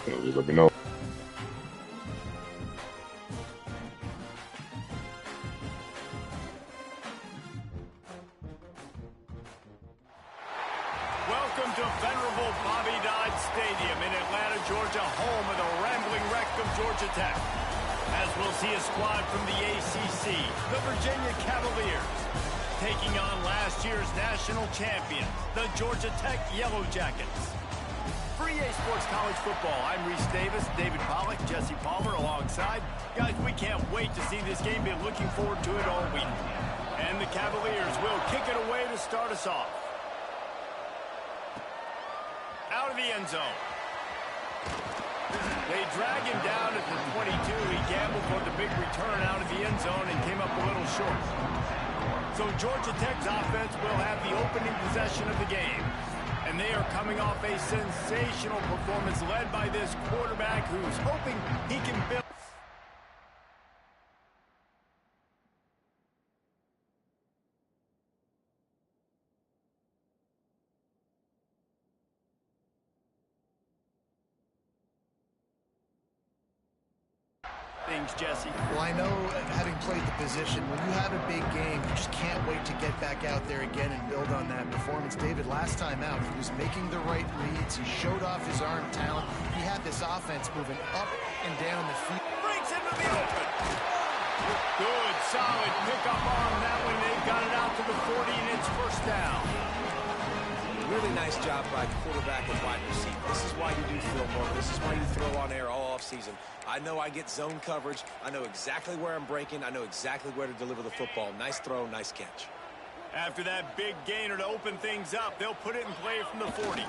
Just let me know. Welcome to venerable Bobby Dodd Stadium in Atlanta, Georgia, home of the rambling wreck of Georgia Tech. As we'll see a squad from the ACC, the Virginia Cavaliers, taking on last year's national champions, the Georgia Tech Yellow Jackets. For EA Sports College Football, I'm Reese Davis, David Pollack, Jesse Palmer alongside. Guys, we can't wait to see this game. Been looking forward to it all week. And the Cavaliers will kick it away to start us off. Out of the end zone. They drag him down at the 22. He gambled for the big return out of the end zone and came up a little short. So Georgia Tech's offense will have the opening possession of the game. And they are coming off a sensational performance led by this quarterback who's hoping he can build. Jesse. Well, I know, having played the position, when you have a big game, you just can't wait to get back out there again and build on that performance. David, last time out, he was making the right reads. He showed off his arm talent. He had this offense moving up and down the field. Brings him to the open. Good, solid pickup on that one. They've got it out to the 40, and it's first down. Really nice job by quarterback and wide receiver. This is why you do film work. This is why you throw on air all offseason. I know I get zone coverage. I know exactly where I'm breaking. I know exactly where to deliver the football. Nice throw, nice catch. After that big gainer to open things up, they'll put it in play from the 40.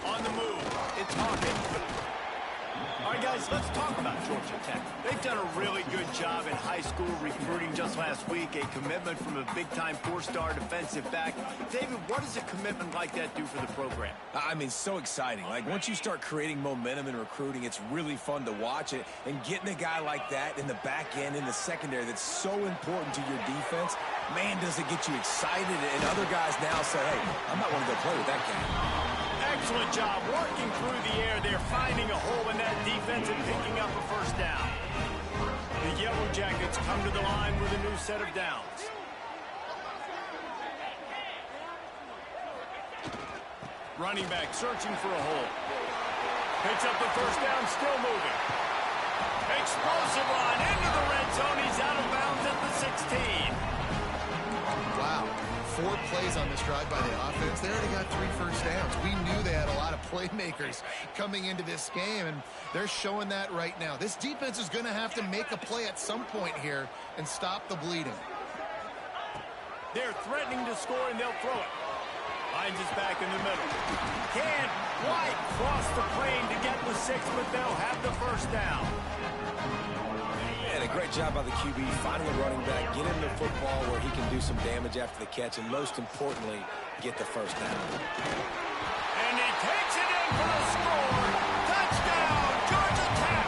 On the move, it's Hawkins. All right, guys, let's talk about Georgia Tech. They've done a really good job in high school recruiting just last week, a commitment from a big-time four-star defensive back. David, what does a commitment like that do for the program? I mean, so exciting. Like, once you start creating momentum in recruiting, it's really fun to watch it. And getting a guy like that in the back end, in the secondary, that's so important to your defense, man, does it get you excited. And other guys now say, hey, I might want to go play with that guy. Excellent job working through the air. They're finding a hole in that defense and picking up a first down. The Yellow Jackets come to the line with a new set of downs. Running back searching for a hole. Picks up the first down, still moving. Explosive run into the red zone. He's out of bounds at the 16. Wow. 4 plays on this drive by the offense. They already got 3 first downs. We knew they had a lot of playmakers coming into this game, and they're showing that right now. This defense is going to have to make a play at some point here and stop the bleeding. They're threatening to score, and they'll throw it. Finds his back in the middle. Can't quite cross the plane to get the 6, but they'll have the first down. And a great job by the QB, finding a running back, get him the football where he can do some damage after the catch, and most importantly, get the first down. And he takes it in for the score. Touchdown, Georgia Tech.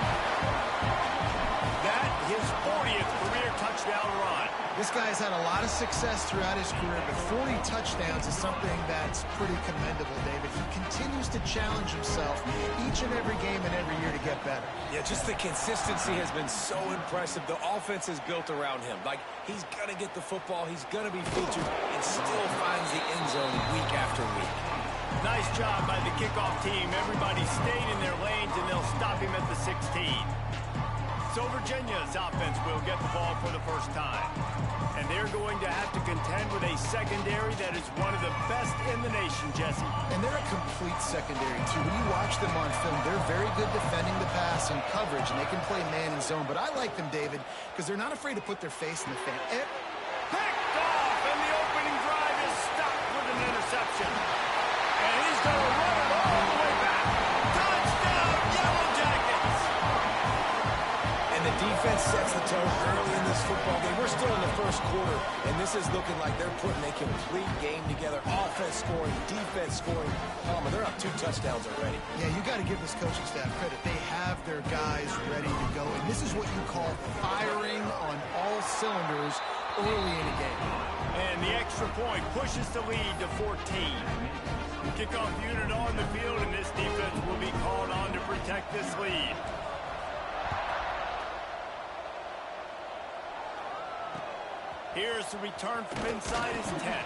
That his 40th career touchdown run. This guy's had a lot of success throughout his career, but 40 touchdowns is something that's pretty commendable, David. He continues to challenge himself each and every game and every year to get better. Yeah, just the consistency has been so impressive. The offense is built around him. Like, he's going to get the football, he's going to be featured, and still finds the end zone week after week. Nice job by the kickoff team. Everybody stayed in their lanes, and they'll stop him at the 16. So Virginia's offense will get the ball for the first time. And they're going to have to contend with a secondary that is one of the best in the nation, Jesse. And they're a complete secondary, too. When you watch them on film, they're very good defending the pass and coverage, and they can play man and zone. But I like them, David, because they're not afraid to put their face in the fan. Picked off, and the opening drive is stopped with an interception. And he's going to run it all the way back. Touchdown, Yellow Jackets! And the defense sets the tone early in this football game. We're still in the first quarter, and this is looking like they're putting a complete game together. Offense scoring, defense scoring. Palmer, they're up 2 touchdowns already. Yeah, you got to give this coaching staff credit. They have their guys ready to go, and this is what you call firing on all cylinders early in a game. And the extra point pushes the lead to 14. Kickoff unit on the field, and this defense will be called on to protect protect this lead. Here's the return from inside his 10.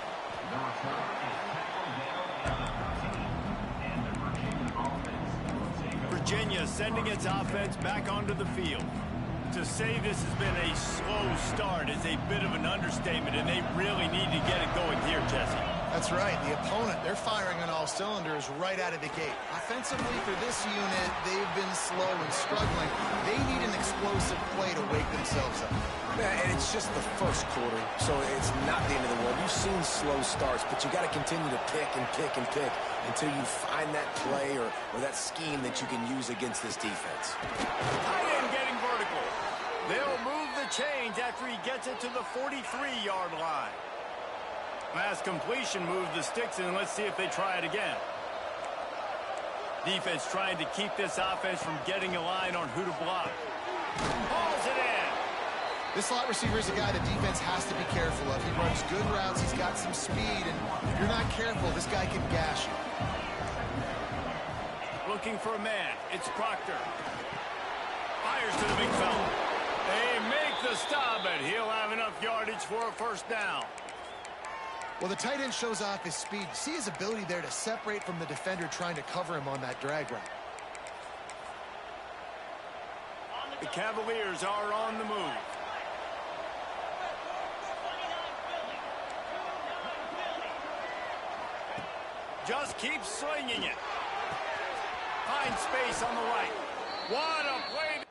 Virginia sending its offense back onto the field. To say this has been a slow start is a bit of an understatement, and they really need to get it going here, Jesse. That's right. The opponent, they're firing on all cylinders right out of the gate. Offensively for this unit, they've been slow and struggling. They need an explosive play to wake themselves up. Yeah, and it's just the first quarter, so it's not the end of the world. You've seen slow starts, but you got to continue to pick and pick and pick until you find that play or that scheme that you can use against this defense. Tight end getting vertical. They'll move the chains after he gets it to the 43-yard line. Last completion moved the sticks, and let's see if they try it again. Defense trying to keep this offense from getting a line on who to block. Hauls it in. This slot receiver is a guy the defense has to be careful of. He runs good routes. He's got some speed, and if you're not careful, this guy can gash you. Looking for a man. It's Proctor. Fires to the big fella. They make the stop, and he'll have enough yardage for a first down. Well, the tight end shows off his speed. See his ability there to separate from the defender trying to cover him on that drag route. The Cavaliers are on the move. Just keep slinging it. Find space on the right. What a play.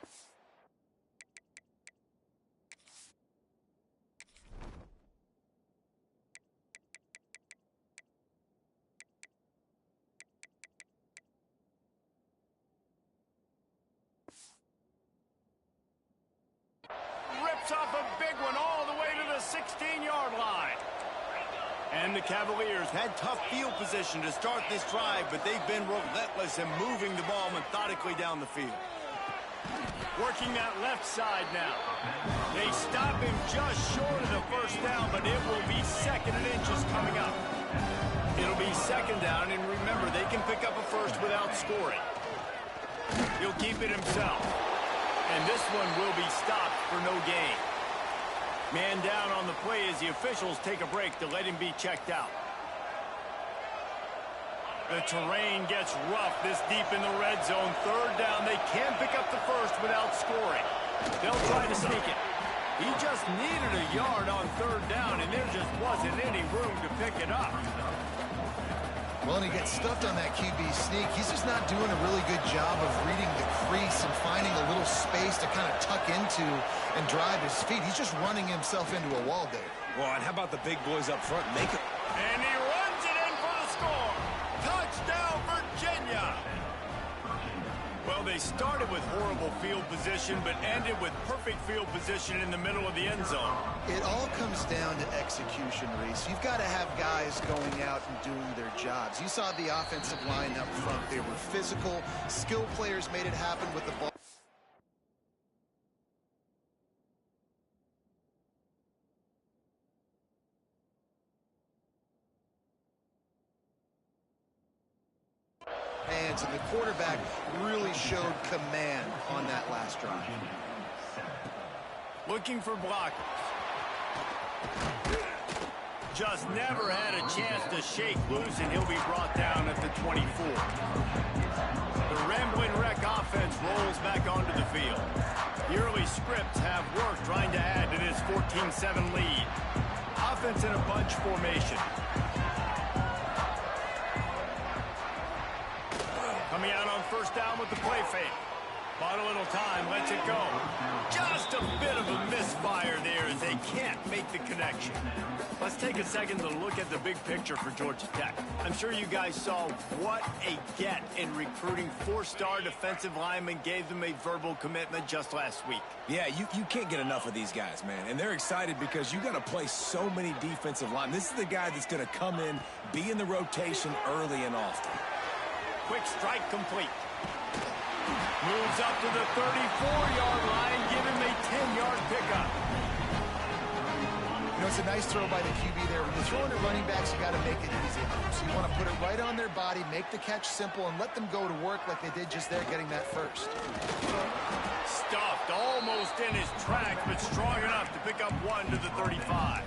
Rips off a big one all the way to the 16-yard line. And the Cavaliers had tough field position to start this drive, but they've been relentless in moving the ball methodically down the field. Working that left side now. They stop him just short of the first down, but it will be second and inches coming up. It'll be second down, and remember, they can pick up a first without scoring. He'll keep it himself. And this one will be stopped for no gain. Man down on the play as the officials take a break to let him be checked out. The terrain gets rough this deep in the red zone. Third down, they can pick up the first without scoring. They'll try to sneak it. He just needed a yard on third down, and there just wasn't any room to pick it up. Well, and he gets stuffed on that QB sneak. He's just not doing a really good job of reading the crease and finding a little space to kind of tuck into and drive his feet. He's just running himself into a wall there. Well, and how about the big boys up front? Make it. And he runs it in for the score. Touchdown, Virginia. Well, they started with horrible field position, but ended with perfect field position in the middle of the end zone. It all comes down to execution, Reese. You've got to have guys going out and doing their jobs. You saw the offensive line up front. They were physical. Skill players made it happen with the ball. And the quarterback really showed command on that last drive. Looking for blockers. Just never had a chance to shake loose, and he'll be brought down at the 24. The Rambling Wreck offense rolls back onto the field. The early scripts have worked trying to add to this 14-7 lead. Offense in a bunch formation. Coming out on first down with the play fake. Bought a little time, lets it go. Just a bit of a misfire there as they can't make the connection. Let's take a second to look at the big picture for Georgia Tech. I'm sure you guys saw what a get in recruiting. Four-star defensive linemen gave them a verbal commitment just last week. Yeah, you can't get enough of these guys, man. And they're excited because you got to play so many defensive linemen. This is the guy that's going to come in, be in the rotation early and often. Quick strike complete. Moves up to the 34-yard line, give him a 10-yard pickup. You know, it's a nice throw by the QB there. When you're throwing to running backs, you got to make it easy. So you want to put it right on their body, make the catch simple, and let them go to work like they did just there, getting that first. Stuffed almost in his tracks, but strong enough to pick up one to the 35.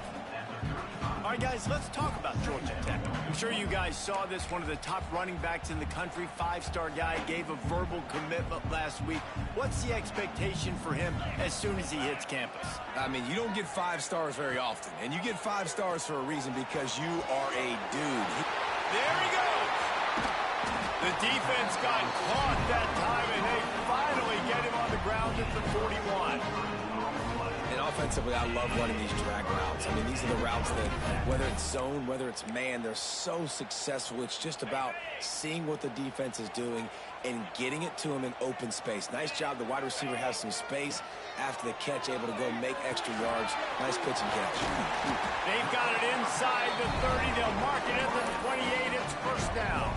All right, guys, let's talk about Georgia Tech. I'm sure you guys saw this. One of the top running backs in the country, five-star guy, gave a verbal commitment last week. What's the expectation for him as soon as he hits campus? I mean, you don't get 5 stars very often, and you get 5 stars for a reason, because you are a dude. There he goes. The defense got caught that time, and they finally get him on the ground at the 41. And offensively, I love running these drag routes. I mean, these are the routes that, whether it's zone, whether it's man, they're so successful. It's just about seeing what the defense is doing and getting it to him in open space. Nice job. The wide receiver has some space after the catch, able to go make extra yards. Nice pitch and catch. They've got it inside the 30. They'll mark it at the 28. It's first down.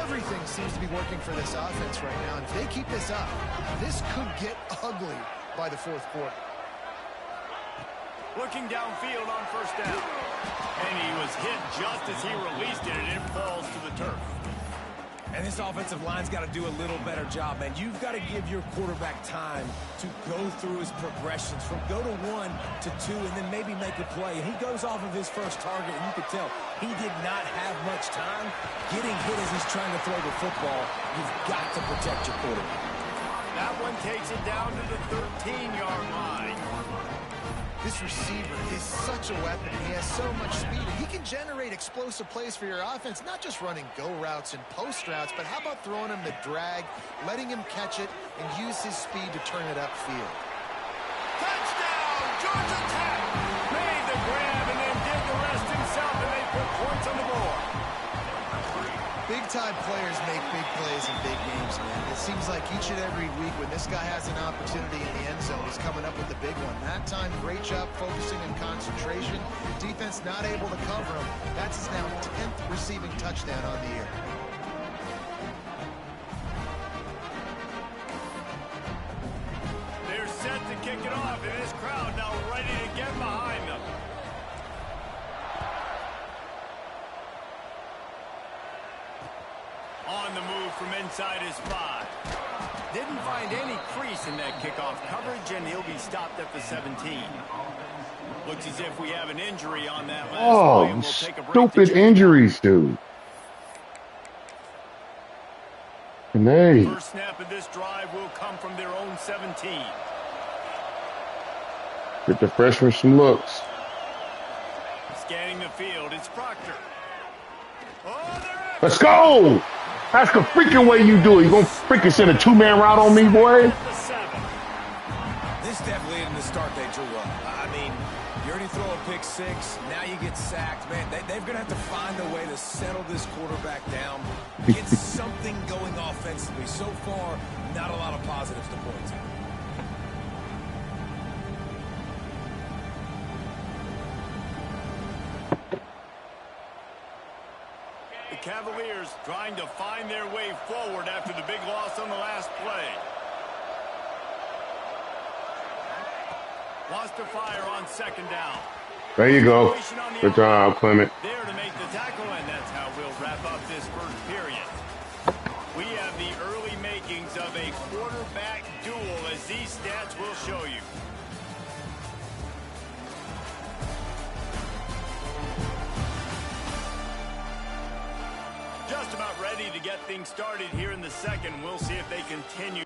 Everything seems to be working for this offense right now. And if they keep this up, this could get ugly by the fourth quarter. Looking downfield on first down. And he was hit just as he released it, and it falls to the turf. And this offensive line's got to do a little better job, man. You've got to give your quarterback time to go through his progressions from go to 1 to 2 and then maybe make a play. And he goes off of his first target, and you could tell he did not have much time getting hit as he's trying to throw the football. You've got to protect your quarterback. That one takes it down to the 13-yard line. This receiver is such a weapon. He has so much speed. He can generate explosive plays for your offense, not just running go routes and post routes, but how about throwing him the drag, letting him catch it, and use his speed to turn it upfield. Touchdown, Georgia Tech! Made the grab and then did the rest himself, and they put points on the board. Big-time players make big plays in big games, man. It seems like each and every week when this guy has an opportunity in the end zone, he's coming up with the big one. That time, great job focusing and concentration. Defense not able to cover him. That's his now 10th receiving touchdown on the year. They're set to kick it off, and this crowd now ready to get behind them. On the move from inside his 5. Didn't find any crease in that kickoff coverage, and he'll be stopped at the 17. Looks as if we have an injury on that last play, and we'll take a break. Stupid injuries, dude. Hey. First snap of this drive will come from their own 17. Get the freshman some looks. Scanning the field, it's Proctor. Oh, there Let's go! That's the freaking way you do it. You gonna freaking send a 2-man route on me, boy? This definitely isn't the start they drew up. I mean, you already throw a pick 6. Now you get sacked. Man, they're going to have to find a way to settle this quarterback down. Get something going offensively. So far, not a lot of positives to point to. The Cavaliers trying to find their way forward after the big loss on the last play. Wants to fire on second down. There you go. Good job, Clement. There to make the tackle, and that's how we'll wrap up this first period. We have the early makings of a quarterback duel, as these stats will show you. Just about ready to get things started here in the second. We'll see if they continue.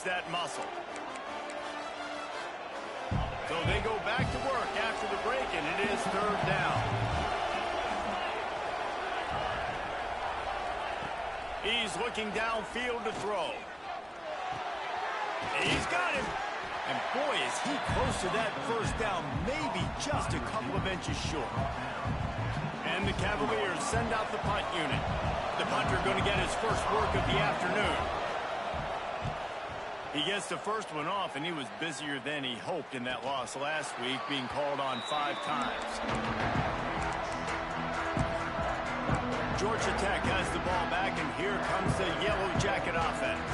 That muscle. So they go back to work after the break, and it is third down. He's looking downfield to throw. He's got him. And boy, is he close to that first down, maybe just a couple of inches short. And the Cavaliers send out the punt unit. The punter going to get his first work of the afternoon. He gets the first one off, and he was busier than he hoped in that loss last week, being called on 5 times. Georgia Tech has the ball back, and here comes the Yellow Jacket offense.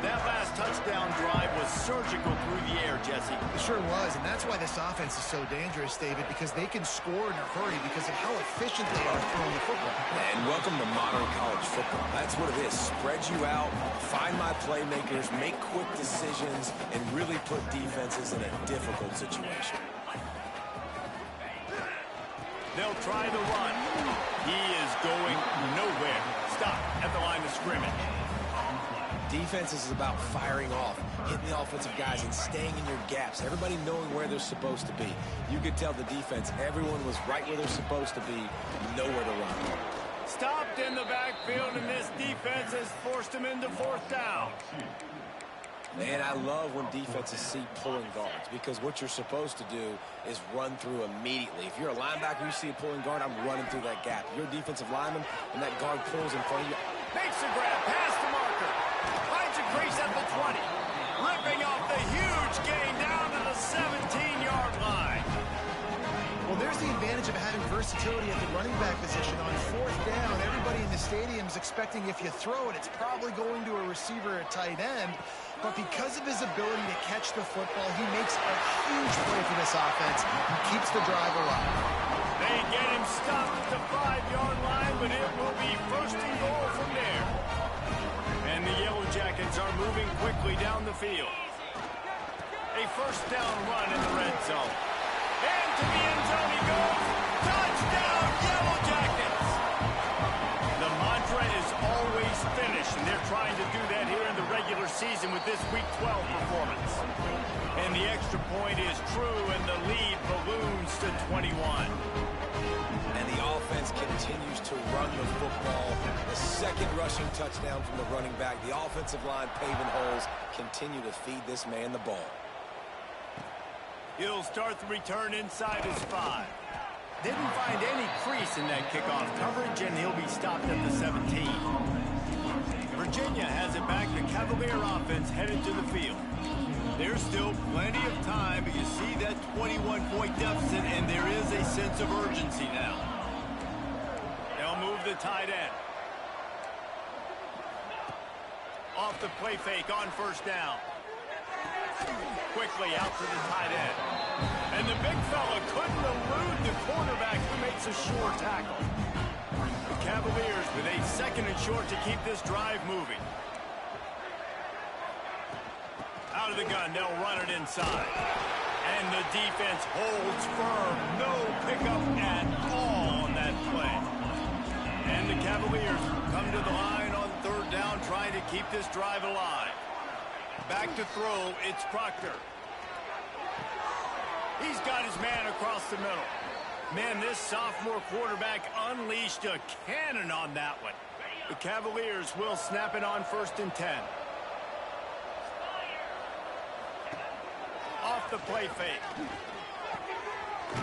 That last touchdown drive was surgical through the air, Jesse. It sure was, and that's why this offense is so dangerous, David, because they can score in a hurry because of how efficient they are throwing the football. And welcome to modern college football. That's what it is. Spread you out, find my playmakers, make quick decisions, and really put defenses in a difficult situation. They'll try the run. He is going nowhere. Stop at the line of scrimmage. Defense is about firing off, hitting the offensive guys, and staying in your gaps. Everybody knowing where they're supposed to be. You could tell the defense, everyone was right where they're supposed to be, nowhere to run. Stopped in the backfield, and this defense has forced him into 4th down. Man, I love when defenses see pulling guards, because what you're supposed to do is run through immediately. If you're a linebacker, you see a pulling guard, I'm running through that gap. You're a defensive lineman, and that guard pulls in front of you. Makes the grab, past the marker. Finds a crease at the 20. Ripping off the huge gain down to the 17-yard line. Well, there's the advantage of having versatility at the running back position. On 4th down, everybody in the stadium is expecting if you throw it, it's probably going to a receiver at tight end. But because of his ability to catch the football, he makes a huge play for this offense and keeps the drive alive. They get him stopped at the 5-yard line, but it will be 1st and goal from there. And the Yellow Jackets are moving quickly down the field. A 1st down run in the red zone. And to the end zone he goes. Touchdown, Yellow Jackets! The mantra is always finish, and they're trying to do that here in the regular season with this Week 12 performance. And the extra point is true, and the lead balloons to 21. And the offense continues to run the football. The second rushing touchdown from the running back. The offensive line paving holes. Continue to feed this man the ball. He'll start the return inside his 5. Didn't find any crease in that kickoff coverage, and he'll be stopped at the 17. Virginia has it back. The Cavalier offense headed to the field. There's still plenty of time, but you see that 21-point deficit, and there is a sense of urgency now. They'll move the tight end. Off the play fake on 1st down. Quickly out to the tight end. And the big fella couldn't elude the quarterback who makes a sure tackle. The Cavaliers with a 2nd and short to keep this drive moving. Out of the gun, they'll run it inside. And the defense holds firm. No pickup at all on that play. And the Cavaliers come to the line on 3rd down, trying to keep this drive alive. Back to throw, it's Proctor. He's got his man across the middle. Man, this sophomore quarterback unleashed a cannon on that one. The Cavaliers will snap it on 1st and 10. Off the play fake.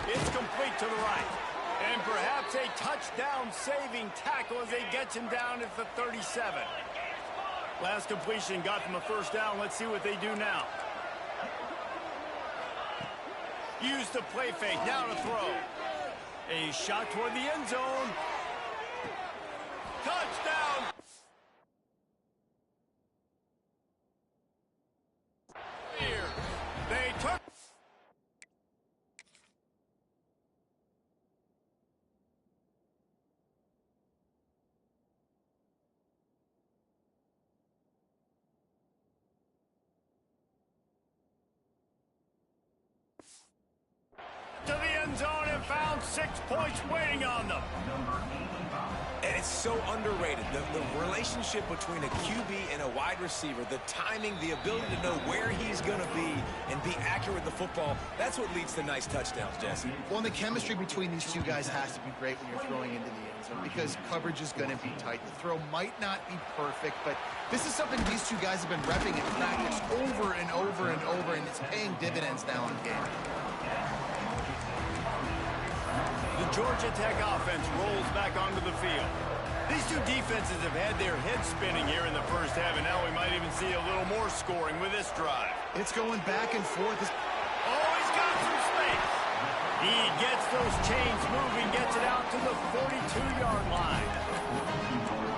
It's complete to the right. And perhaps a touchdown-saving tackle as they get him down at the 37. Last completion got them a 1st down. Let's see what they do now. Use the play fake. Now to throw. A shot toward the end zone. Touchdown! Here. They took... to the end zone and found 6 points waiting on them. And it's so underrated. The relationship between a QB and a wide receiver, the timing, the ability to know where he's going to be and be accurate with the football, that's what leads to nice touchdowns, Jesse. Well, and the chemistry between these two guys has to be great when you're throwing into the end zone because coverage is going to be tight. The throw might not be perfect, but this is something these two guys have been repping in practice over and over and over, and it's paying dividends now in the game. The Georgia Tech offense rolls back onto the field. These two defenses have had their heads spinning here in the first half, and now we might even see a little more scoring with this drive. It's going back and forth. Oh, he's got some space. He gets those chains moving, gets it out to the 42-yard line.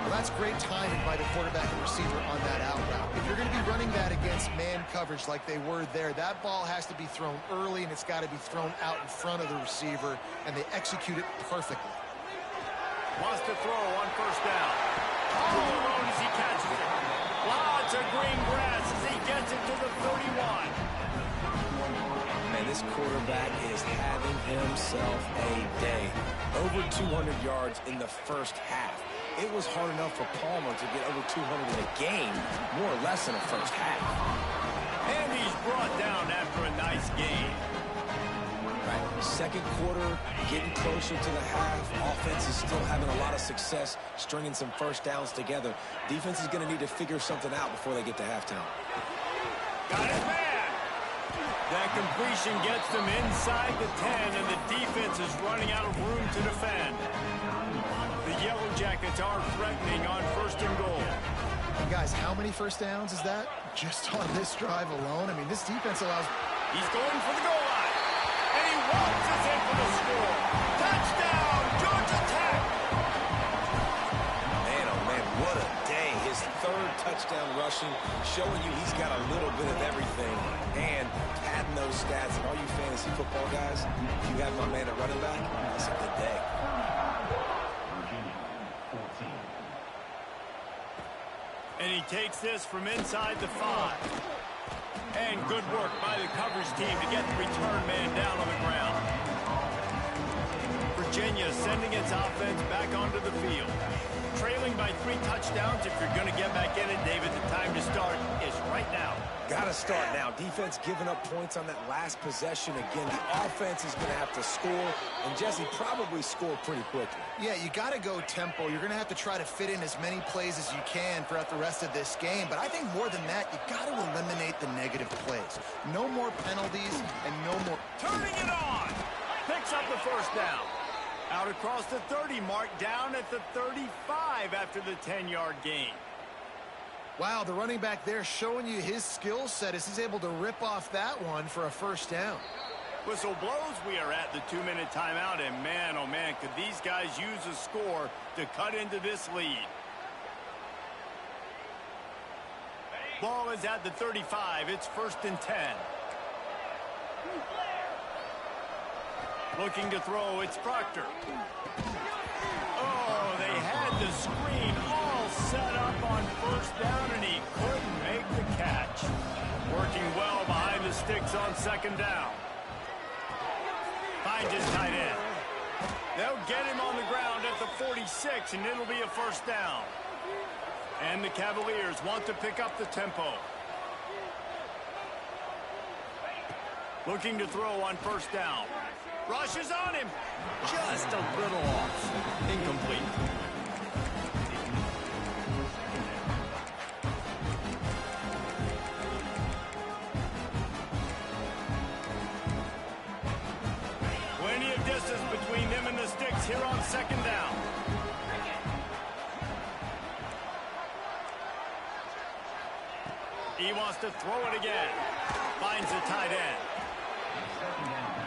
Well, that's great timing by the quarterback and receiver on that out route. If you're going to be running that against man coverage like they were there, that ball has to be thrown early, and it's got to be thrown out in front of the receiver, and they execute it perfectly. Wants to throw on first down. All alone as he catches it. Lots of green grass as he gets it to the 31. Man, this quarterback is having himself a day. Over 200 yards in the first half. It was hard enough for Palmer to get over 200 in a game, more or less in the first half. And he's brought down after a nice game. Right. Second quarter, getting closer to the half. Offense is still having a lot of success stringing some first downs together. Defense is going to need to figure something out before they get to halftime. Got his man. That completion gets them inside the 10, and the defense is running out of room to defend. The Yellow Jackets are threatening on first and goal. And guys, how many first downs is that? Just on this drive alone? I mean, this defense allows... He's going for the goal line. And he waltzes in for the score. Touchdown, Georgia Tech! Man, oh man, what a day. His third touchdown rushing, showing you he's got a little bit of everything. And padding those stats. And all you fantasy football guys, if you have my man at running back, it's a good day. And he takes this from inside the 5. And good work by the coverage team to get the return man down on the ground. Virginia sending its offense back onto the field. Trailing by 3 touchdowns. If you're going to get back in it, David, the time to start is right now. Got to start now. Defense giving up points on that last possession. Again, the offense is going to have to score, and Jesse probably score pretty quickly. Yeah, you got to go tempo. You're going to have to try to fit in as many plays as you can throughout the rest of this game. But I think more than that, you got to eliminate the negative plays. No more penalties and no more... Turning it on. Picks up the first down. Out across the 30 mark, down at the 35 after the 10-yard gain. Wow, the running back there showing you his skill set as he's able to rip off that one for a first down. Whistle blows, we are at the 2-minute timeout, and man, oh man, could these guys use a score to cut into this lead. Ball is at the 35, it's 1st and 10. Looking to throw, it's Proctor. Oh, they had the screen all set up on first down, and he couldn't make the catch. Working well behind the sticks on 2nd down. Finds his tight end. They'll get him on the ground at the 46, and it'll be a first down. And the Cavaliers want to pick up the tempo. Looking to throw on first down. Rushes on him. Just a little off. Incomplete. Plenty of distance between them and the sticks here on 2nd down. He wants to throw it again. Finds the tight end.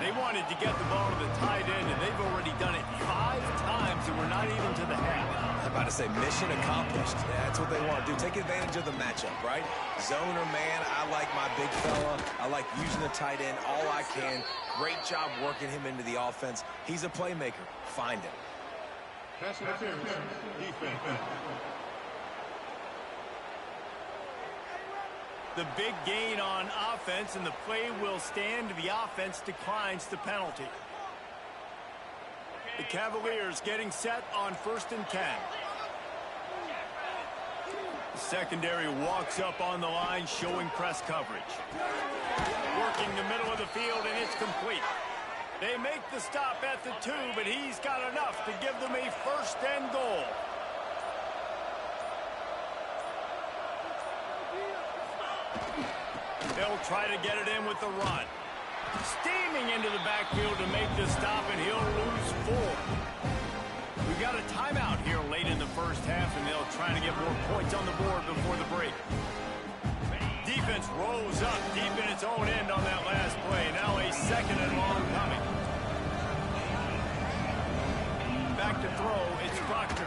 They wanted to get the ball to the tight end, and they've already done it 5 times, and we're not even to the half. I'm about to say mission accomplished. Yeah, that's what they want to do. Take advantage of the matchup, right? Zone or man, I like my big fella. I like using the tight end all I can. Great job working him into the offense. He's a playmaker. Find him. Pass interference. Defense. The big gain on offense, and the play will stand. The offense declines the penalty. The Cavaliers getting set on 1st and 10. The secondary walks up on the line, showing press coverage. Working the middle of the field, and it's complete. They make the stop at the 2, but he's got enough to give them a 1st and goal. They'll try to get it in with the run. Steaming into the backfield to make the stop, and he'll lose 4. We've got a timeout here late in the first half, and they'll try to get more points on the board before the break. Defense rose up deep in its own end on that last play. Now a 2nd and long coming. Back to throw, it's Proctor.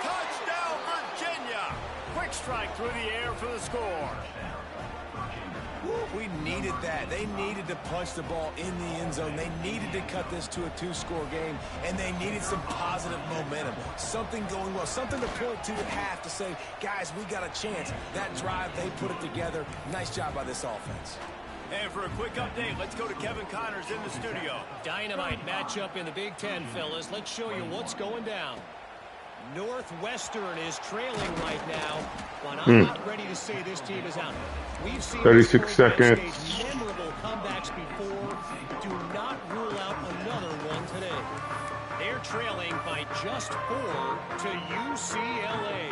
Touchdown, Virginia! Quick strike through the air for the score. We needed that. They needed to punch the ball in the end zone. They needed to cut this to a 2-score game, and they needed some positive momentum. Something going well, something to point to at half to say, guys, we got a chance. That drive, they put it together. Nice job by this offense. And for a quick update, let's go to Kevin Connors in the studio. Dynamite matchup in the Big Ten, fellas. Let's show you what's going down. Northwestern is trailing right now, but I'm not ready to say this team is out. We've seen 36 seconds. memorable comebacks before. Do not rule out another one today. They're trailing by just 4 to UCLA.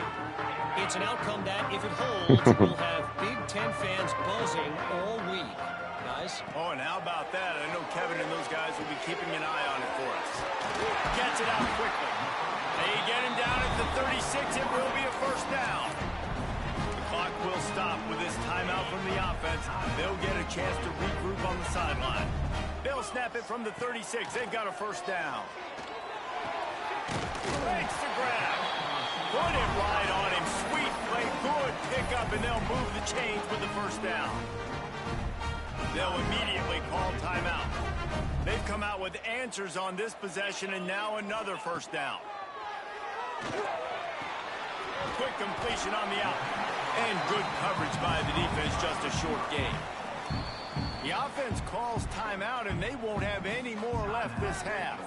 It's an outcome that, if it holds, will have Big Ten fans buzzing all week. Guys? Oh, and how about that? I know Kevin and those guys will be keeping an eye on it for us. Gets it out quickly. They get him down at the 36. It will be a 1st down. The clock will stop with this timeout from the offense. They'll get a chance to regroup on the sideline. They'll snap it from the 36. They've got a 1st down. Makes the grab. Put it right on him. Sweet play. Good pickup, and they'll move the chains with the 1st down. They'll immediately call timeout. They've come out with answers on this possession, and now another 1st down. Quick completion on the out. And good coverage by the defense, just a short gain. The offense calls timeout, and they won't have any more left this half.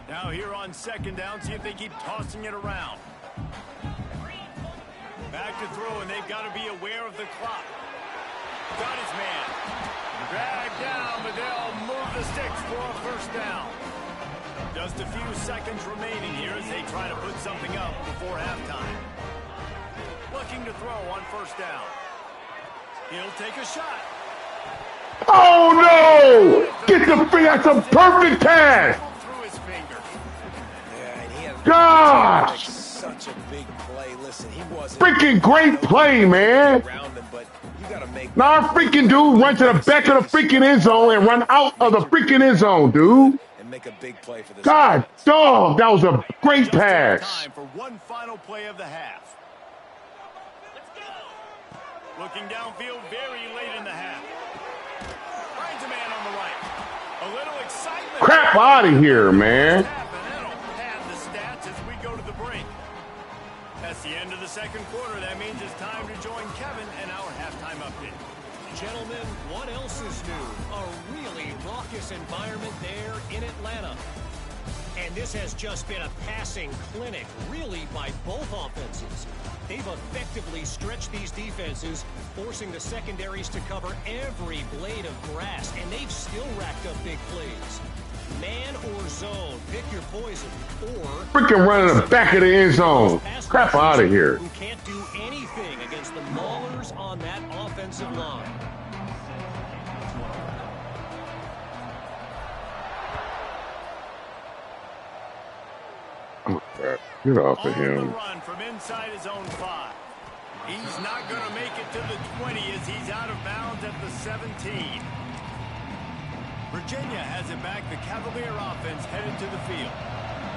Now here on 2nd down, see if they keep tossing it around. Back to throw, and they've got to be aware of the clock. Got his man. Dragged down, but they'll move the sticks for a 1st down. Just a few seconds remaining here as they try to put something up before halftime. Looking to throw on 1st down. He'll take a shot. Oh, no! Get the free. That's a perfect pass. Through his fingers. Yeah, and he had Gosh! such a big play. Listen, he wasn't Freaking great play, man. around him, but you got to make Now, our freaking dude run to the back of the freaking end zone and run out of the freaking end zone, dude. and make a big play for this. God, offense. dog, that was a great Just in pass. time for one final play of the half. Looking downfield very late in the half. Finds a man on the right. A little excitement. Crap out of here, man. And that'll pad the stats as we go to the break. That's the end of the 2nd quarter. That means it's time to join Kevin and our halftime update. Gentlemen, what else is new? A really raucous environment there in Atlanta. And this has just been a passing clinic, really, by both offenses. They've effectively stretched these defenses, forcing the secondaries to cover every blade of grass, and they've still racked up big plays. Man or zone, pick your poison. Or Freaking running the back of the end zone. Crap out of here. who can't do anything against the maulers on that offensive line. Oh, crap. Get off of On the him. run from inside his own 5. He's not going to make it to the 20 as he's out of bounds at the 17. Virginia has it back. The Cavalier offense headed to the field.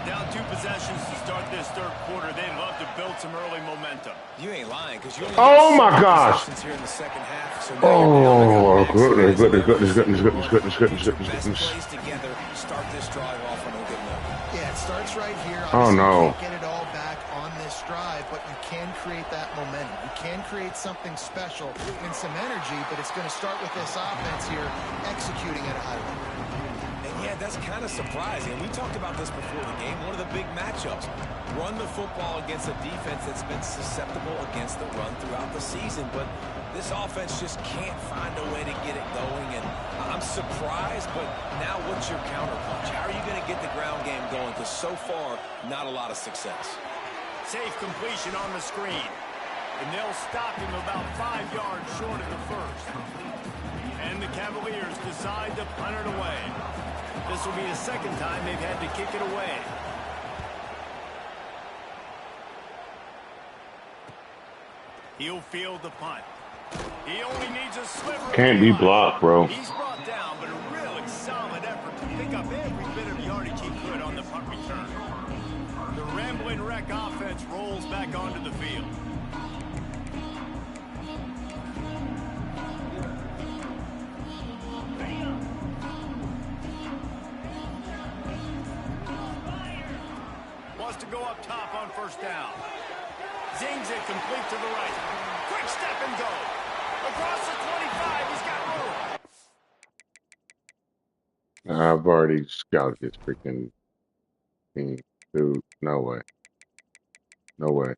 Down 2 possessions to start this 3rd quarter. They'd love to build some early momentum. You ain't lying, because you only Oh, get my 7 gosh. possessions here in the 2nd half. So now Oh, you're building up goodness, the next goodness, drive. goodness, goodness, goodness, goodness, goodness, Best goodness. plays together. Start this drive off on a good note. Yeah, it starts right here. Oh, Obviously, no. can't get it all back on this drive, but you can create that momentum. You can create something special and some energy, but it's going to start with this offense here executing at a high level. And yeah, that's kind of surprising. And we talked about this before the game. One of the big matchups. Run the football against a defense that's been susceptible against the run throughout the season. But this offense just can't find a way to get it going. And I'm surprised, but now what's your counterpunch? How are you going to get the ground game going? Because so far, not a lot of success. Safe completion on the screen. And they'll stop him about 5 yards short of the first. And the Cavaliers decide to punt it away. This will be the second time they've had to kick it away. He'll field the punt. He only needs a sliver. Can't be blocked, bro. He's brought down, but a really solid effort to pick up every bit of yardage he could on the punt return. The rambling wreck offense rolls back onto the field. Wants to go up top on first down. Zings it complete to the right. Quick step and go. Across the 25, he's got room. I've already scouted this freaking team. Dude, no way. No way.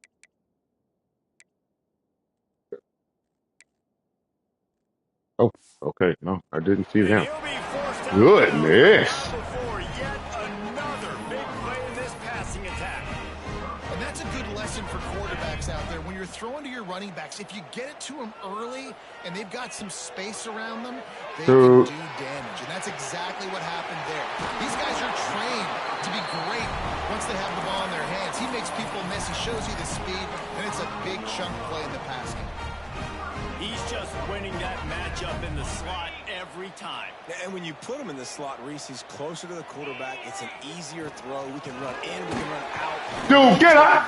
Oh, okay. No, I didn't see And him. he'll be forced out Goodness. before yet another big play in this passing attack. And that's a good lesson for quarterbacks out there. When you're throwing to your running backs, if you get it to them early and they've got some space around them, they can do damage. And that's exactly what happened there. These guys are trained to be great once they have the ball in their hands. He makes people miss. He shows you the speed, and it's a big chunk play in the pass game. He's just winning that matchup in the slot every time. And when you put him in the slot, Reese, he's closer to the quarterback. It's an easier throw. We can run in, we can run out. Dude, get up!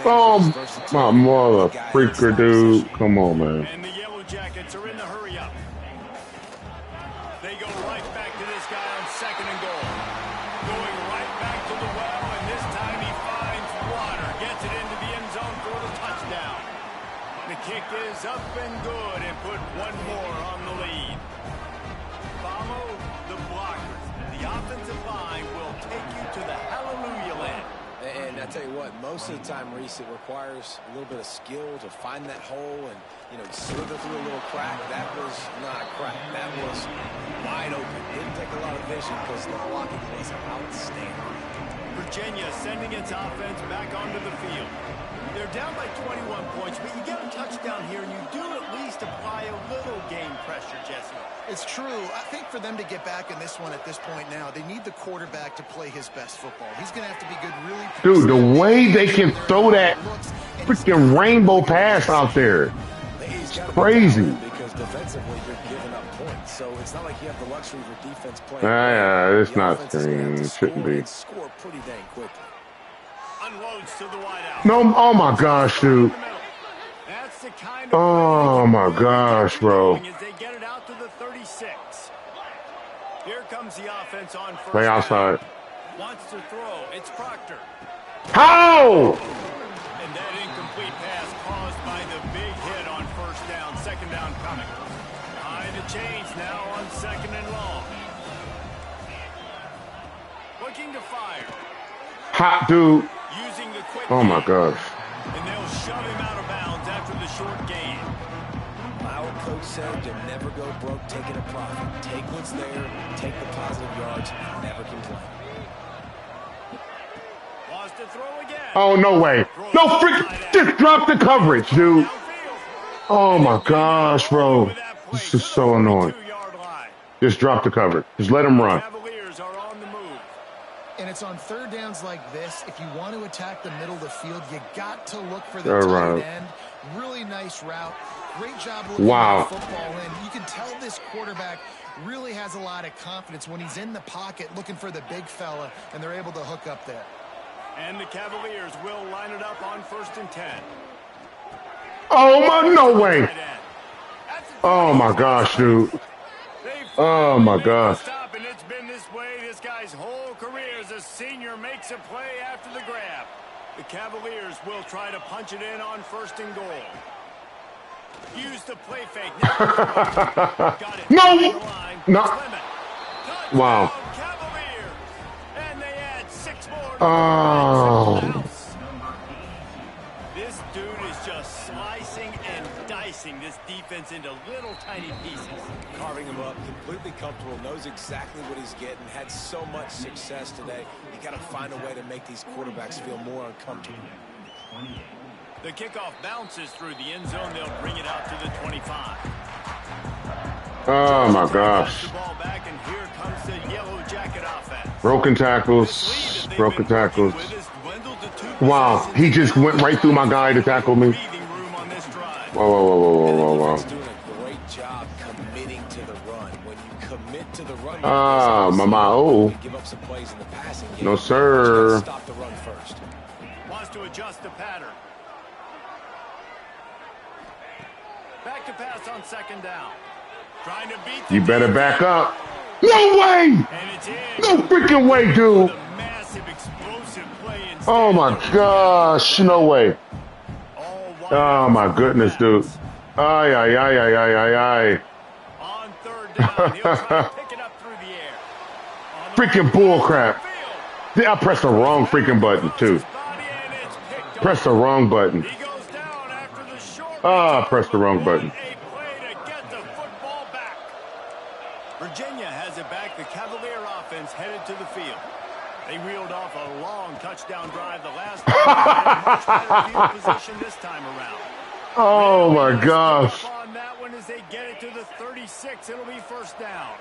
My mother freaker, dude. Come on, man. And the Yellow Jackets are in the hurry-up. They go right back to this guy on second and goal. Going right back to the well, and this time he finds water. Gets it into the end zone for the touchdown. The kick is up and good and put one more on the lead. Follow the blockers. The offensive line will take you to the hallelujah land. And I tell you what, most of the time, Reese, it requires a little bit of skill to find that hole and, you know, slither through a little crack. That was not a crack. That was wide open. Didn't take a lot of vision because the blocking was outstanding. Virginia sending its offense back onto the field. They're down by 21 points, but you get a touchdown here, and you do at least apply a little game pressure, Jesse. It's true. I think for them to get back in this one at this point now, they need the quarterback to play his best football. He's going to have to be good really. Dude, the way they can throw that freaking rainbow pass out there. It's crazy. Because defensively, you're giving up points. So it's not like you have the luxury of your defense playing. Yeah, it's not screen. Shouldn't be. Score pretty dang quickly. Unloads to the wide out. No, oh my gosh, dude. That's the kind of Oh my gosh, bro. as they get it out to the 36. Here comes the offense on first. Play outside. Down. Wants to throw. It's Proctor. How? And that incomplete pass caused by the big hit on first down. Second down coming. Behind the chains now on second and long. Looking to fire. Hot, dude. Using the quick Oh my game. gosh. And they'll shove him out of bounds after the short gain. Our coach said to never go broke taking a profit. Take what's there, take the positive yards, never complain. Wants to throw again. Oh, no way. No, freak. Just drop the coverage, dude. Oh my gosh, bro. This is so annoying. Just drop the coverage. Just let him run. Cavaliers are on the move. And it's on third downs like this. If you want to attack the middle of the field, you got to look for the They're tight right. end. Really nice route. Great job looking Wow. at the football in. You can tell this quarterback really has a lot of confidence when he's in the pocket looking for the big fella, and they're able to hook up there. And the Cavaliers will line it up on first and 10. Oh my, no way. Oh my gosh, dude. Oh my gosh. Stop, and it's been this way. This guy's whole career as a senior makes a play after the grab. The Cavaliers will try to punch it in on 1st and goal. Use the play fake. Got it. No! No. Touchdown, Wow. Cavaliers. And they add 6 more. Oh. This dude is just slicing and dicing this defense into little tiny pieces. Carving him up, completely comfortable, knows exactly what he's getting, had so much success today. You got to find a way to make these quarterbacks feel more uncomfortable. The kickoff bounces through the end zone. They'll bring it out to the 25. Oh my gosh. The ball back, and here comes the Yellow Jacket offense. Broken tackles. Broken tackles. Wow. He just went right through my guy to tackle me. Whoa, whoa, whoa, whoa, whoa, whoa, whoa. Doing a great job committing to the run. When you commit to the run, mama. Oh. give up some plays in the passing game. No, sir. Stop the run first. Wants to adjust the pattern. Back to pass on 2nd down. Trying to beat the You better defense. back up. No way! And it's in. No freaking way, dude. The massive explosive play instead. Oh my gosh. No way. All wide Oh my goodness, dude. Ay, ay, ay, ay, ay, ay, ay. on 3rd down. He'll try to pick it up through the air. On the Freaking right bull side crap. of the field. I pressed the wrong freaking button, too. Body, and it's picked off. Press the wrong button. He goes down after the short Ah, press the wrong button. What a play to get the football back. Virginia has it back. The Cavalier offense headed to the field. They reeled off a long touchdown drive the last time. Much better field position this time around. Oh my gosh. On that one as they get it to the 36, it'll be 1st down.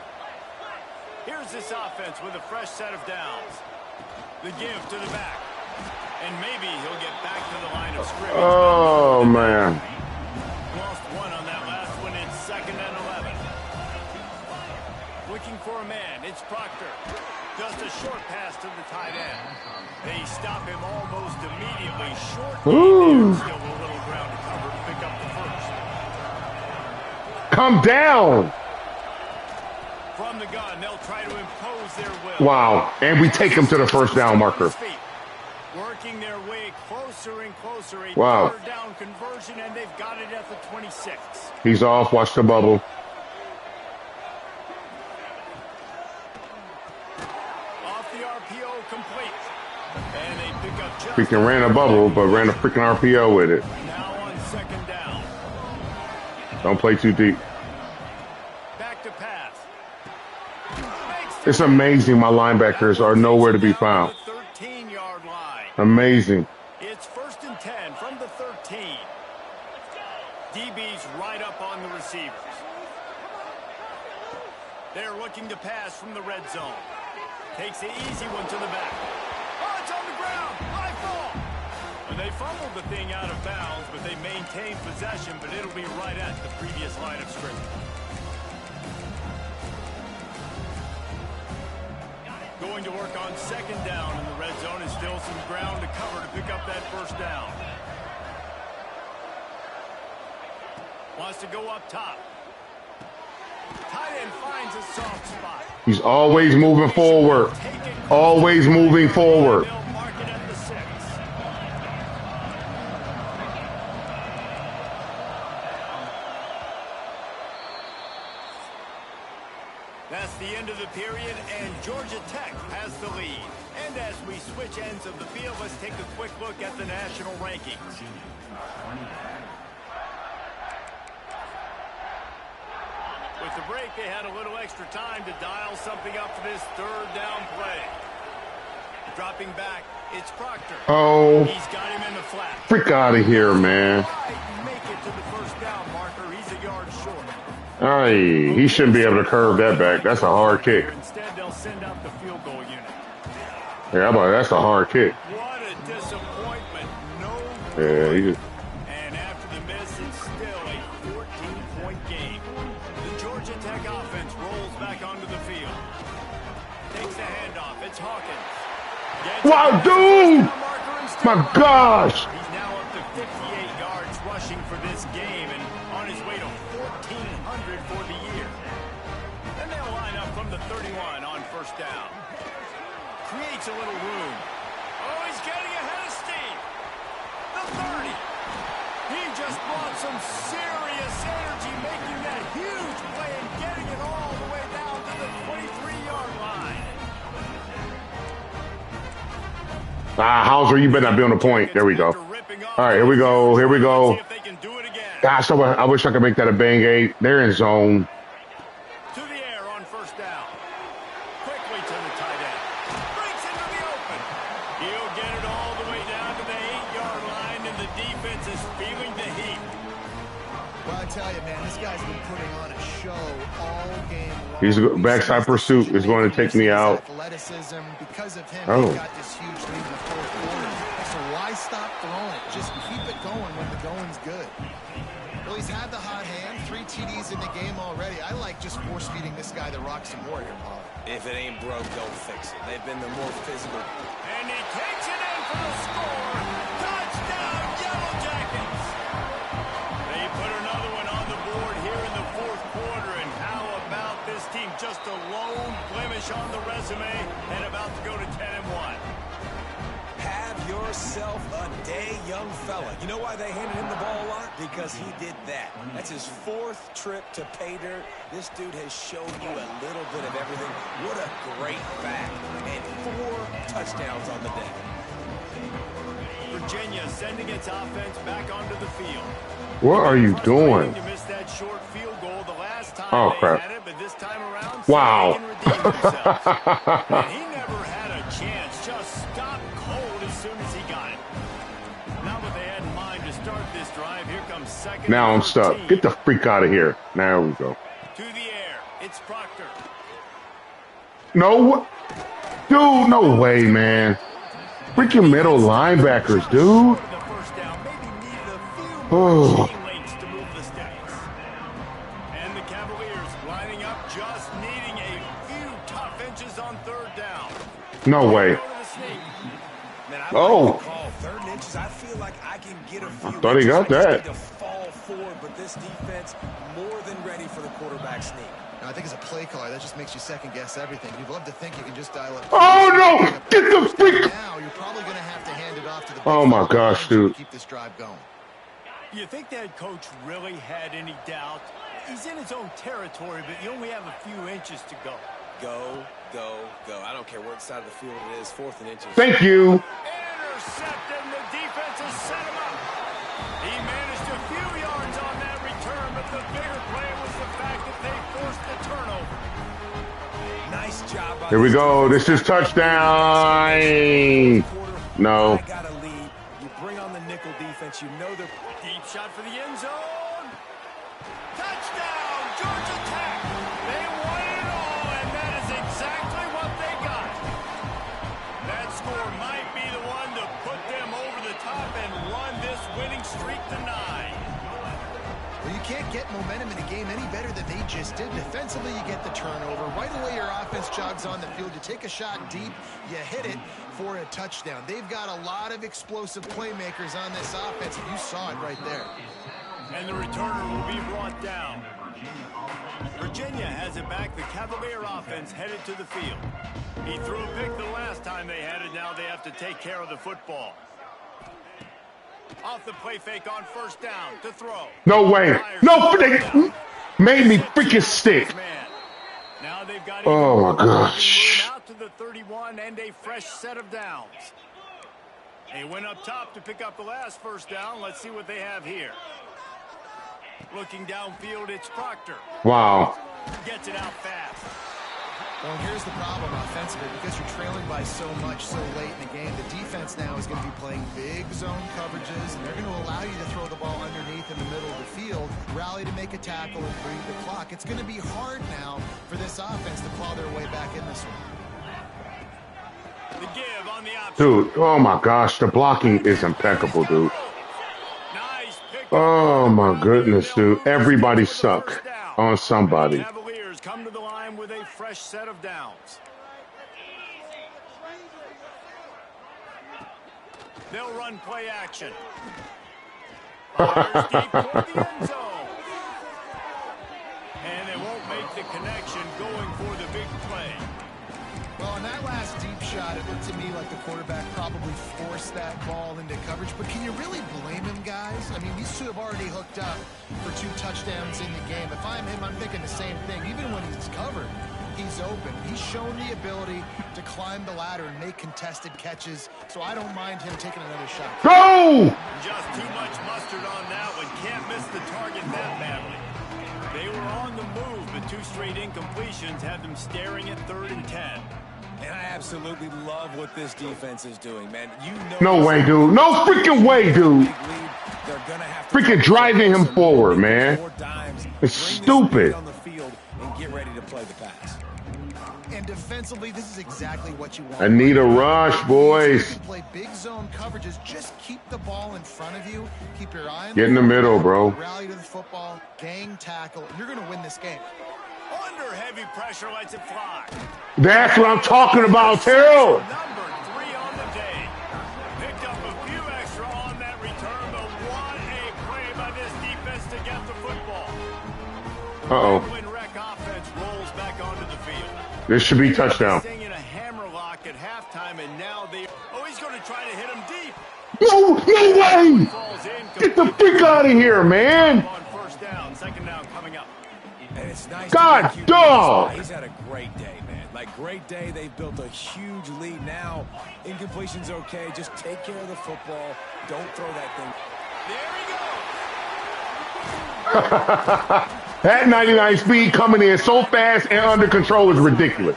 Here's this offense with a fresh set of downs. The give to the back. And maybe he'll get back to the line of scrimmage. Oh man. Lost one on that last one. It's 2nd and 11. Looking for a man. It's Proctor. Just a short pass to the tight end. They stop him almost immediately. Short Ooh. there. Still a little ground to cover to pick up the 1st. Come down. From the gun, they'll try to impose their will. Wow. And we take him to the 1st down marker. Working their way closer and closer. A Wow. 3rd down conversion, and they've got it at the 26. He's off. Watch the bubble. Off the RPO, complete. And they pick up just Freaking ran a bubble, but ran a freaking RPO with it. now on 2nd down. Don't play too deep. Back to pass. It's amazing my linebackers are nowhere to be found. 13-yard line. Amazing. It's 1st and 10 from the 13. DB's right up on the receivers. They're looking to pass from the red zone. Takes the easy one to the back. Oh, it's on the ground. High ball. And they fumbled the thing out of bounds, but they maintain possession, but it'll be right at the previous line of scrimmage. Going to work on 2nd down in the red zone, and still some ground to cover to pick up that 1st down. Wants to go up top. Tight end finds a soft spot. He's always moving forward. Always moving forward. They'll mark it at the 6. That's the end of the period, and Georgia Tech has the lead. And as we switch ends of the field, let's take a quick look at the national rankings. With the break, they had a little extra time to dial something up for this 3rd down play. Dropping back, it's Proctor. Oh, He's got him in the flat. freak out of here, man. Might make it to the 1st down marker. He's a yard short. Ay, he shouldn't be able to curve that back. That's a hard kick. Instead, they'll send out the field goal unit. Yeah, but that's a hard kick. What a disappointment. No Yeah, he just. And after the miss, it's still a 14-point game. The Georgia Tech offense rolls back onto the field. Takes the handoff. It's Hawkins. Gets Wow, it. dude! Marker instead. My gosh! He's now up to 58 yards rushing for this game and on his way to 1,400 for the year. Then they'll line up from the 31 on 1st down. Creates a little room. Oh, he's getting ahead of steam. 30. He just brought some serious energy, making that huge play and getting it all the way down to the 23-yard line. Hauser, you better not be on the point. There we go. All right, here we go. Here we go. Gosh, I wish I could make that a bang eight. They're in zone. To the air on first down. Quickly to the tight end. Breaks into the open. He'll get it all the way down to the 8-yard line, and the defense is feeling the heat. Well, I tell you, man, this guy's been putting on a show all game long. He's backside pursuit is going to take me out. Athleticism. Because of him, Oh. he got this huge lead in the fourth quarter. So why stop throwing it? Just keep it going when the going's good. Well, he's had the hot hand, 3 TDs in the game already. I like just force-feeding this guy the rock some more here, Paul. If it ain't broke, don't fix it. They've been the more physical. And he takes it in for the score. Touchdown, Yellow Jackets. They put another one on the board here in the fourth quarter. And how about this team? Just a lone blemish on the resume and about to go to 10-1. Have yourself a day, young fella. You know why they handed him the ball a lot? Because he did that. That's his 4th trip to pay dirt. This dude has shown you a little bit of everything. What a great back. And 4 touchdowns on the day. Virginia sending its offense back onto the field. What are you doing? To miss that short field goal the last time Oh, they crap. had it, but this time around, Wow. they can redeem themselves. And he never had a chance. Just stopped cold as soon as he got it. Not what they had in mind to start this drive. Here comes second. Now I'm and stuck. 13. Get the freak out of here. There we go. To the air. It's Proctor. No. Dude, no way, man. Freaking middle linebackers, dude. The first down. Maybe needed a few Oh. more chain links to move the sticks. And the Cavaliers lining up, just needing a few tough inches on third down. No way. Go to the sneak. Man, I Oh. like the call. 3rd and inches, I feel like I can get a few. thought he got inches. I just that. need to fall forward, but this defense more than ready for the quarterback sneak. Now, I think as a play caller, that just makes you second-guess everything. You'd love to think you can just dial up. Oh, no. Get the freak. Now, you're probably going to have to hand it off to the Oh, my gosh, dude. Keep this drive going. You think that coach really had any doubt? He's in his own territory, but you only have a few inches to go. Go, go, go. I don't care what side of the field it is. 4th and inches. Thank you. Intercepted, and the defense has set him up. He managed a few yards on that return, but the bigger play was the fact that they forced the turnover. Nice job. Here we go. This is touchdown. No. I got a lead. You bring on the nickel defense. You know they're Deep shot for the end zone. Touchdown, Georgia Tech. They won it all, and that is exactly what they got. That score might be the one to put them over the top and run this winning streak to 9. Well, you can't get momentum in a game any better than they just did. Defensively, you get the turnover. Right away, your offense jogs on the field. You take a shot deep, you hit it for a touchdown. They've got a lot of explosive playmakers on this offense, and you saw it right there. And the returner will be brought down. Virginia has it back. The Cavalier offense headed to the field. He threw a pick the last time they had it. Now they have to take care of the football. Off the play fake on first down to throw. No way. No, they made me freaking stick. Man. Now they've got Oh, my gosh. out to the 31 and a fresh set of downs. They went up top to pick up the last first down. Let's see what they have here. Looking downfield, it's Proctor. Wow. Gets it out fast. Well, here's the problem offensively. Because you're trailing by so much so late in the game, the defense now is going to be playing big zone coverages, and they're going to allow you to throw the ball underneath in the middle of the field, rally to make a tackle, and breathe the clock. It's going to be hard now for this offense to claw their way back in this one. The give on the option. Dude, oh, my gosh. The blocking is impeccable, dude. Nice pick. Oh, my goodness, dude. Everybody suck on somebody. Cavaliers come to the line with a fresh set of downs. They'll run play action. Fires deep toward the end zone. And they won't make the connection going for the big play. Well, on that last deep shot, it looked to me like the quarterback probably forced that ball into coverage, but can you really blame These two have already hooked up for 2 touchdowns in the game. If I'm him, I'm thinking the same thing. Even when he's covered, he's open. He's shown the ability to climb the ladder and make contested catches, so I don't mind him taking another shot. Go! Just too much mustard on that one. Can't miss the target that badly. They were on the move, but 2 straight incompletions had them staring at 3rd and 10. And I absolutely love what this defense is doing, man. You know, No way, dude. No freaking way, dude. They're gonna have to Freaking driving him forward, man. It's stupid. On the field and get ready to play the pass. And defensively, this is exactly what you want. I need a rush, boys. Play big zone coverages. Just keep the ball in front of you. Keep your eye on Get in the middle, bro. Rally to the football, gang tackle. You're going to win this game. Under heavy pressure, lets it fly. That's what I'm talking about, Terrell. Number 3 on the day. Picked up a few extra on that return, but what a play by this defense to get the football. Uh-oh. Wreck offense rolls back onto the field. This should be touchdown. Staying in a hammerlock at halftime, and now they. Oh, he's going to try to hit him deep. No way! Get the freak out of here, man. On 1st down, 2nd down coming up. And it's nice. God, dog. He's had a great day, man. Like, great day. They've built a huge lead now. Incompletion's okay. Just take care of the football. Don't throw that thing. There he goes. That 99 speed coming in so fast and under control is ridiculous.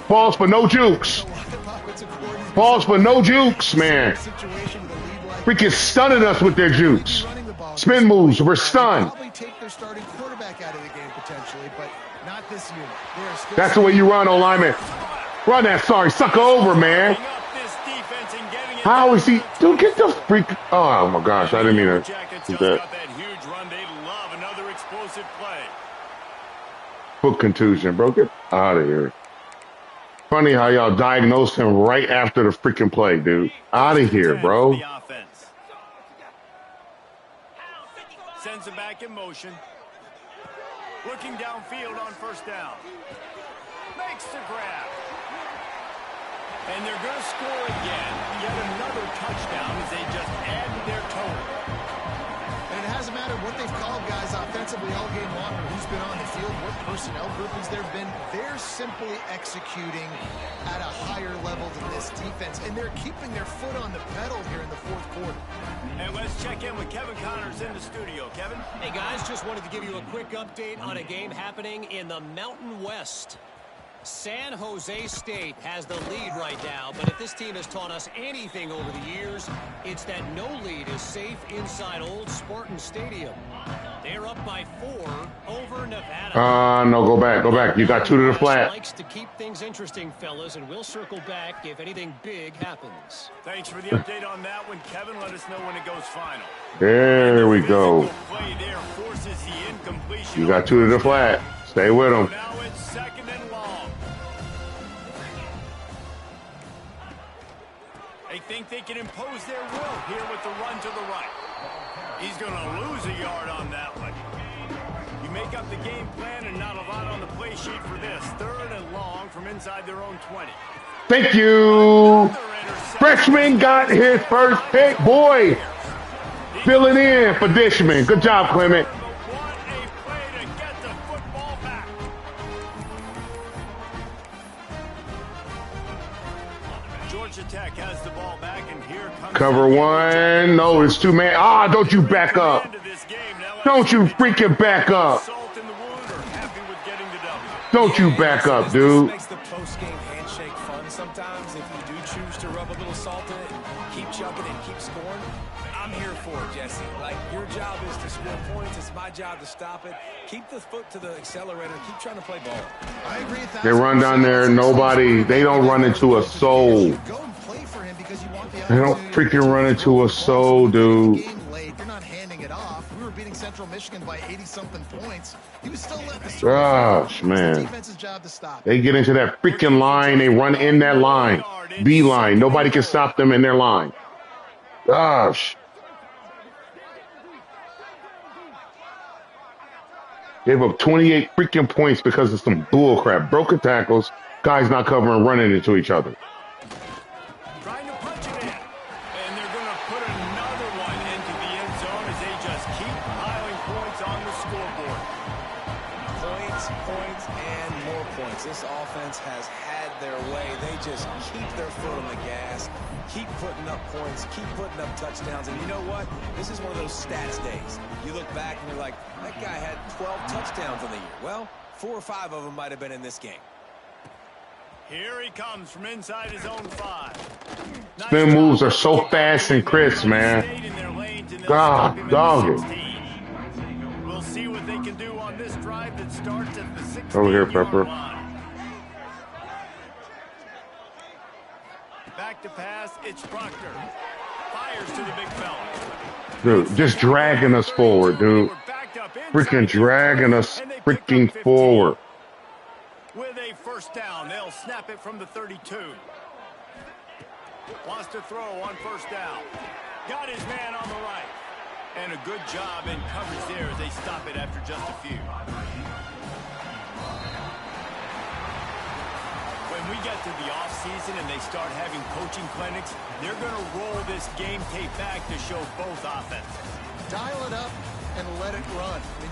Falls for no jukes. Falls for no jukes, man. Freaking stunning us with their jukes. Spin moves, we're stunned. Probably take their starting quarterback out of the game potentially, but not this unit. That's the way you run, O-lineman. Run that sorry sucker over, man. How is he? Dude, get the freak. Oh my gosh, I didn't mean to do that. Foot contusion, bro. Get out of here. Funny how y'all diagnosed him right after the freaking play, dude. Out of here, bro. Sends him back in motion. Looking downfield on 1st down. Makes the grab. And they're going to score again. Yet another touchdown as they just add to their total. And it hasn't mattered what they've called guys offensively all game long or who's been on the field, what personnel groupings there have been. They're simply executing at a higher level than this defense, and they're keeping their foot on the pedal here in the 4th quarter. And let's check in with Kevin Connors in the studio. Kevin? Hey, guys, just wanted to give you a quick update on a game happening in the Mountain West. San Jose State has the lead right now, but if this team has taught us anything over the years, it's that no lead is safe inside Old Spartan Stadium. They're up by 4 over Nevada. No, go back, go back. You got 2 to the flat. Likes to keep things interesting, fellas, and we'll circle back if anything big happens. Thanks for the update on that one, Kevin. Let us know when it goes final. There we go. Play there forces the incompletion. You got 2 to the flat. Stay with them. Now it's 2nd and long. They think they can impose their will here with the run to the right. He's going to lose a yard on that one. You make up the game plan and not a lot on the play sheet for this. 3rd and long from inside their own 20. Thank you. Freshman got his first pick. Boy, filling in for Dishman. Good job, Clement. What a play to get the football back. Georgia Tech has the ball back, and here comes Cover 1. No, it's 2 man. Ah, don't you back up. Don't you freaking back up. Don't you back up, dude. Makes the post-game handshake fun sometimes if you do choose to rub a little salt in it, keep chugging and keep scoring. I'm here for it, Jesse. Like, your job is to score points. It's my job to stop it. Keep the foot to the accelerator. Keep trying to play ball. I agree. They run down there. Nobody. They don't run into a soul. Go and play for him because you want the They don't freaking run into a soul, dude. You're not handing it off. We were beating Central Michigan by 80-something points. He was still letting the Gosh, man. defense's job to stop. They get into that freaking line. They run in that line. B line. Nobody can stop them in their line. Gosh. Gave up 28 freaking points because of some bull crap. Broken tackles, guys not covering, running into each other. Trying to punch it in. And they're going to put another one into the end zone as they just keep piling points on the scoreboard. Points, and more points. This offense has had their way. They just keep their foot on the gas, keep putting up points, keep putting up touchdowns. And you know what? This is one of those stats days. You look back and you're like, that guy had 12 touchdowns on the year. Well, 4 or 5 of them might have been in this game. Here he comes from inside his own 5. Spin moves are so fast and crisp, man. God, dog it. We'll see what they can do on this drive that starts at the 16-yard Over here, Pepper. line. Back to pass, it's Proctor. Fires to the big fella. Dude, just dragging us forward, dude. Freaking dragging us freaking forward. With a first down, they'll snap it from the 32. Wants to throw on first down. Got his man on the right. And a good job in coverage there as they stop it after just a few. When we get to the offseason and they start having coaching clinics, they're going to roll this game tape back to show both offenses. Dial it up and let it run.